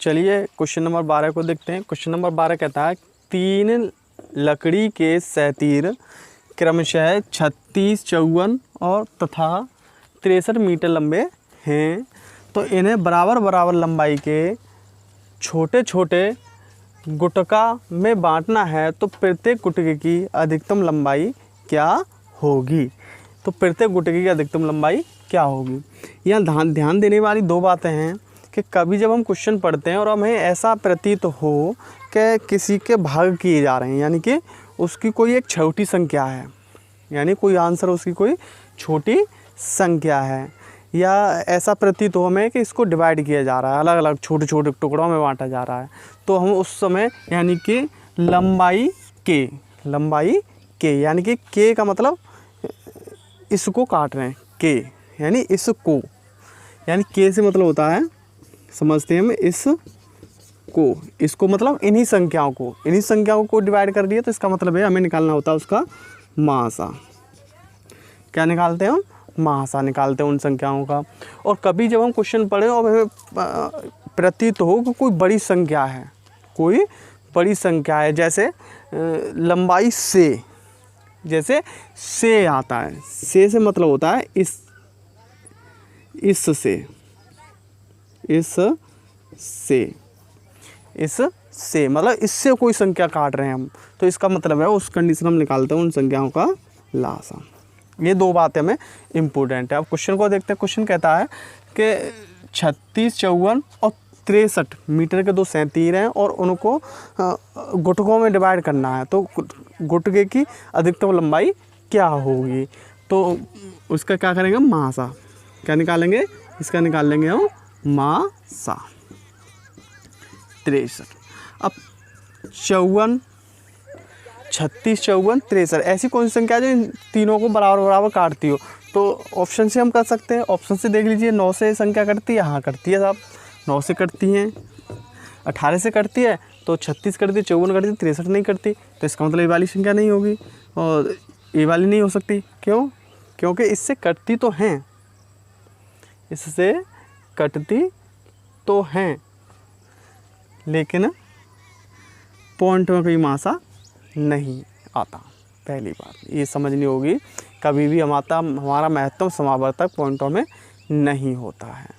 चलिए question number 12 को देखते हैं। क्वेश्चन नंबर 12 कहता है 3 लकड़ी के सैतीर क्रमशः 36, 54 और तथा 63 मीटर लंबे हैं, तो इन्हें बराबर बराबर लंबाई के छोटे छोटे गुटका में बांटना है, तो प्रत्येक गुटके की अधिकतम लंबाई क्या होगी। तो प्रत्येक गुटके की अधिकतम लंबाई क्या होगी। यहाँ ध्यान देने वाली दो बातें हैं कि कभी जब हम क्वेश्चन पढ़ते हैं और हमें ऐसा प्रतीत हो कि किसी के भाग किए जा रहे हैं, यानी कि उसकी कोई एक छोटी संख्या है, यानी कोई आंसर उसकी कोई छोटी संख्या है, या ऐसा प्रतीत हो हमें कि इसको डिवाइड किया जा रहा है, अलग अलग छोटे छोटे टुकड़ों में बांटा जा रहा है, तो हम उस समय यानी कि लंबाई के यानी कि के का मतलब इसको काट रहे हैं, के यानी इसको, यानी के से मतलब होता है, समझते हैं हम इसको मतलब इन्हीं संख्याओं को डिवाइड कर दिया, तो इसका मतलब है हमें निकालना होता है उसका महासा। क्या निकालते हैं हम? महासा निकालते हैं उन संख्याओं का। और कभी जब हम क्वेश्चन पढ़ें और हमें प्रतीत हो कि कोई बड़ी संख्या है, जैसे लंबाई से, जैसे से आता है, से मतलब होता है इससे मतलब इससे कोई संख्या काट रहे हैं हम, तो इसका मतलब है उस कंडीशन हम निकालते हैं उन संख्याओं का लासा। ये दो बातें हमें इम्पोर्टेंट है। अब क्वेश्चन को देखते हैं। क्वेश्चन कहता है कि 36, 54 और 63 मीटर के 2 सैतीर हैं और उनको गुटकों में डिवाइड करना है, तो गुटके की अधिकतम लंबाई क्या होगी। तो उसका क्या करेंगे? महासा। क्या निकालेंगे? इसका निकाल लेंगे हम महासा 63। अब 54, 36, 54, 63 ऐसी कौन सी संख्या है जो इन तीनों को बराबर बराबर काटती हो। तो ऑप्शन से हम कर सकते हैं। ऑप्शन से देख लीजिए, 9 से संख्या कटती है, हाँ कटती है साहब, 9 से कटती हैं, 18 से कटती है, तो 36 कटती है, 54 कटती है, 63 नहीं कटती, तो इसका मतलब ये वाली संख्या नहीं होगी और ये वाली नहीं हो सकती। क्यों? क्योंकि इससे कटती तो हैं, इससे कटती तो हैं, लेकिन पॉइंट में कोई मासा नहीं आता। पहली बात ये समझनी होगी, कभी भी हमारा महत्तम समावर्तक पॉइंटों में नहीं होता है,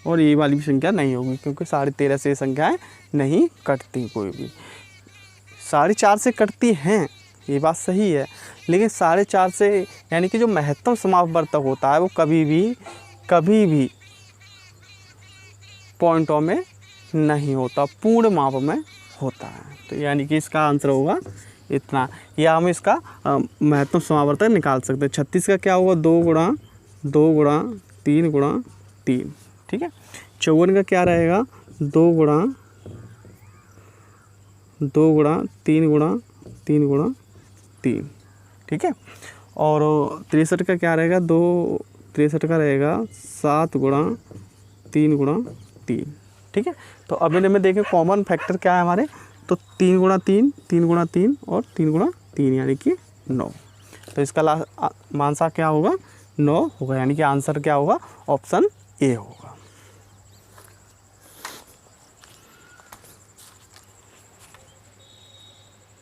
और ये वाली भी संख्या नहीं होगी, क्योंकि 13.5 से संख्याएं नहीं कटती। कोई भी 4.5 से कटती हैं, ये बात सही है, लेकिन 4.5 से यानी कि जो महत्तम समावर्तक होता है वो कभी भी पॉइंटों में नहीं होता, पूर्ण माप में होता है। तो यानी कि इसका आंसर होगा इतना, या हम इसका महत्तम समावर्तक निकाल सकते हैं। 36 का क्या होगा? 2 गुणा 3 गुणा 3, ठीक है। 54 का क्या रहेगा? 2 गुणा 3 गुणा 3 गुणा 3, ठीक है। और 63 का क्या रहेगा? 63 का रहेगा 7 गुणा 3 गुणा 3, ठीक है। तो अब इनमें देखें कॉमन फैक्टर क्या है हमारे, तो 3 गुणा 3, 3 गुणा 3 और 3 गुणा 3 यानी कि 9। तो इसका मानसा क्या होगा? 9 होगा, यानी कि आंसर क्या होगा? ऑप्शन ए होगा।